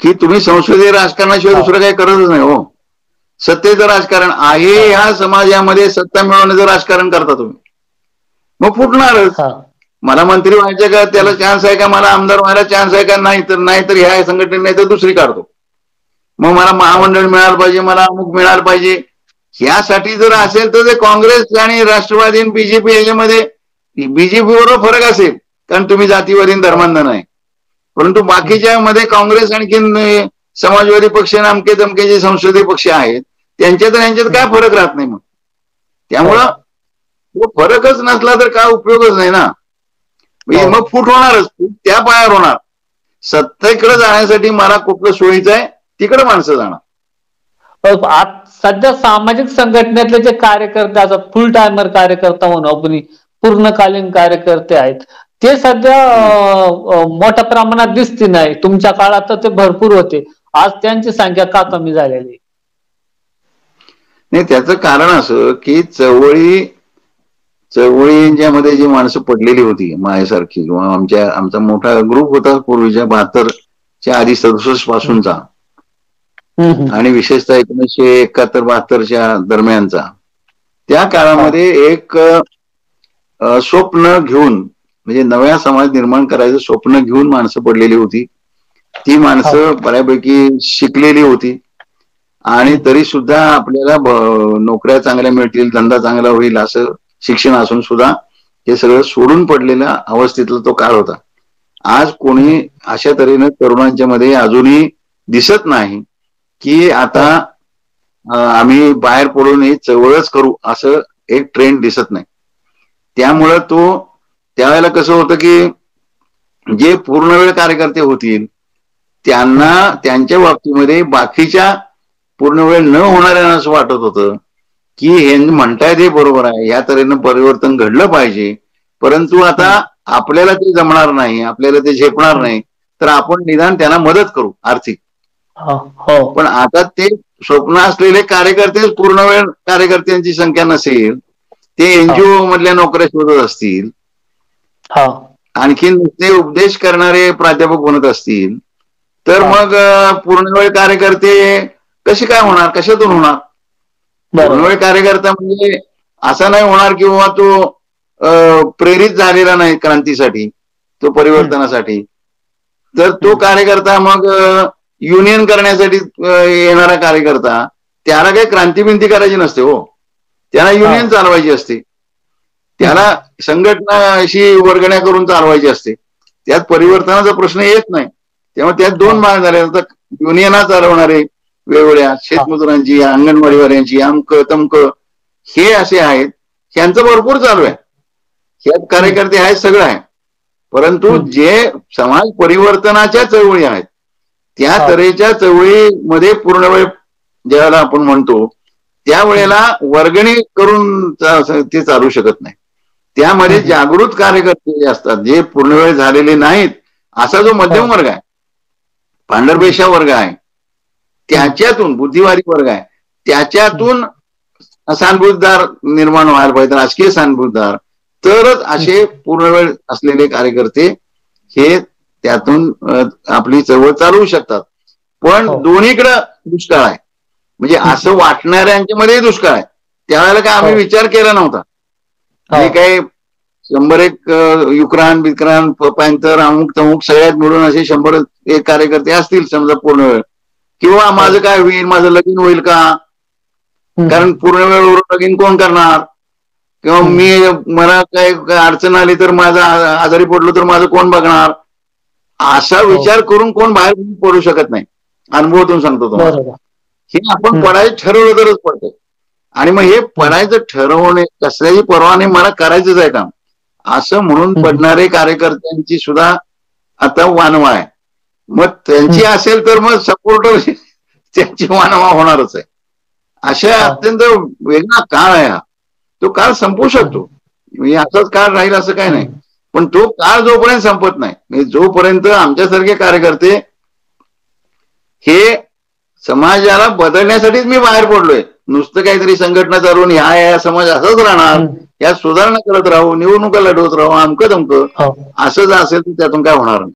की तुम्ही संसदीय राजकारणाशिवाय दुसरं काही करतच नाही हो. सत्तेचं राजकारण आहे, ह्या समाजामध्ये सत्ता मिळवण्याचं राजकारण करता तुम्ही, मग फुटणारच. मला मंत्री व्हायचं का, त्याला चान्स आहे का, मला आमदार व्हायला चान्स आहे का, नाही तर ह्या संघटनेत नाही तर दुसरी काढतो. मग मला महामंडळ मिळालं पाहिजे, मला अमुक मिळालं पाहिजे. ह्यासाठी जर असेल तर ते काँग्रेस आणि राष्ट्रवादी आणि बीजेपी याच्यामध्ये बीजेपी बरोबर फरक असेल, कारण तुम्ही जातीवादी धर्मांध नाही. परंतु बाकीच्या मध्ये काँग्रेस आणखीन समाजवादी पक्ष आणि अमके दमके जे संसदीय पक्ष आहेत त्यांच्यात यांच्यात काय फरक राहत नाही. मग त्यामुळं तो फरकच नसला तर काय उपयोगच नाही ना. मग फूट होणारच, त्या पायावर होणार. सत्तेकडे जाण्यासाठी मला कुठलं सोयीचं आहे तिकडे माणसं जाणार. सध्या सामाजिक संघटनेतले जे कार्यकर्ते असतात, फुल टायमर कार्यकर्ता म्हणून आपण पूर्णकालीन कार्यकर्ते आहेत, ते सध्या मोठ्या प्रमाणात दिसते नाही. तुमच्या काळात तर ते भरपूर होते, आज त्यांची संख्या का कमी झालेली? नाही, त्याचं कारण असं की चळवळींच्यामध्ये जी माणसं पडलेली होती माझ्यासारखी, किंवा आमचा मोठा ग्रुप होता पूर्वीच्या 72च्या आधी 67 पासूनचा, आणि विशेषतः 1971-72च्या दरम्यानचा, त्या काळामध्ये एक स्वप्न घेऊन, म्हणजे नव्या समाज निर्माण करायचं स्वप्न घेऊन माणसं पडलेली होती. ती माणसं बऱ्यापैकी शिकलेली होती, आणि तरी सुद्धा आपल्याला नोकऱ्या चांगल्या मिळतील, धंदा चांगला होईल असं शिक्षण असून सुद्धा हे सगळं सोडून पडलेल्या अवस्थेतला तो काळ होता. आज कोणी अशा तऱ्हेनं तरुणांच्या मध्ये अजूनही दिसत नाही की आता आम्ही बाहेर पडून ही चळवळच करू, असं एक ट्रेंड दिसत नाही. त्यामुळं त्यावेळेला कसं होतं की जे पूर्णवेळ कार्यकर्ते होतील त्यांना त्यांच्या बाबतीमध्ये बाकीच्या पूर्णवेळ न होणाऱ्यांना असं वाटत होतं की हे म्हणतायत हे बरोबर आहे, या तऱ्हेनं परिवर्तन घडलं पाहिजे, परंतु आता आपल्याला ते जमणार नाही, आपल्याला ते झेपणार नाही, तर आपण निदान त्यांना मदत करू आर्थिक. पण आता ते स्वप्न असलेले कार्यकर्ते, पूर्णवेळ कार्यकर्त्यांची संख्या नसेल, ते एनजीओ मधल्या नोकऱ्या शोधत असतील, आणखीन ते उपदेश करणारे प्राध्यापक बनत असतील, तर मग पूर्णवेळ कार्यकर्ते कसे काय होणार, कशातून होणार? पूर्णवेळ कार्यकर्ता म्हणजे असा नाही होणार किंवा तो प्रेरित झालेला नाही क्रांतीसाठी, तो परिवर्तनासाठी, तर तो कार्यकर्ता मग युनियन करण्यासाठी येणारा कार्यकर्ता, त्याला काही क्रांती बिंती करायची नसते हो, त्याला युनियन चालवायची असते, त्याला संघटना अशी वर्गण्या करून चालवायची असते, त्यात परिवर्तनाचा प्रश्न येत नाही. तेव्हा त्यात दोन भाग झाले, युनियना चालवणारे वेगवेगळ्या शेतमजुरांची, अंगणवाडीवाल्यांची, अमक तमक हे असे आहेत, ह्यांचं भरपूर चालू आहे, ह्यात कार्यकर्ते आहेत, सगळं आहे. परंतु जे समाज परिवर्तनाच्या चळवळी आहेत त्या तऱ्हेच्या चळवळीमध्ये पूर्णवेळ ज्यावेळेला आपण म्हणतो त्यावेळेला वर्गणी करून ते चालू शकत नाही. त्यामध्ये जागृत कार्यकर्ते जे असतात, जे पूर्णवेळ झालेले नाहीत, असा जो मध्यम वर्ग आहे, पांढरपेशा वर्ग आहे, त्याच्यातून बुद्धिवादी वर्ग आहे, त्याच्यातून सहानुभूतदार निर्माण व्हायला पाहिजे, राजकीय सहानुभूतदार, तरच असे पूर्णवेळ असलेले कार्यकर्ते हे त्यातून आपली चळवळ चालवू शकतात. पण दोन्हीकडे दुष्काळ आहे, म्हणजे असं वाटणाऱ्यांच्या मध्ये दुष्काळ आहे. त्यावेळेला काय आम्ही विचार केला नव्हता, जे काही 101 युक्रान बिक्रान पॅन्थर अमुक तमुक सगळ्यात मिळून असे 101 कार्यकर्ते असतील समजा पूर्णवेळ, किंवा माझं काय होईल, माझं लगीन होईल का, कारण पूर्णवेळ लगीन कोण करणार, किंवा मला काय अडचण आली तर माझा आजारी पडलो तर माझं कोण बघणार, असा विचार करून कोण बाहेर पडू शकत नाही. अनुभवातून सांगतो तुम्हाला, हे आपण पडायचं ठरवलं तरच पडतंय. आणि मग हे पडायचं ठरवणे कसल्याही परवाने मला करायचंच आहे काम असं म्हणून पडणारे कार्यकर्त्यांची सुद्धा आता वानवा आहे. मग त्यांची असेल तर मग सपोर्ट त्यांची वानवा होणारच आहे. अशा अत्यंत वेगळा काळ आहे हा, तो काळ संपू शकतो, म्हणजे असाच काळ राहील असं काय नाही. पण तो काळ जोपर्यंत संपत नाही, म्हणजे जोपर्यंत आमच्यासारखे कार्यकर्ते हे समाजाला बदलण्यासाठीच मी बाहेर पडलोय, नुसतं काहीतरी संघटना चालवून ह्या समाज असाच राहणार, या सुधारणा करत राहू, निवडणुका लढवत राहू, अमकं तमकं असं जर असेल तर त्यातून काय होणार नाही.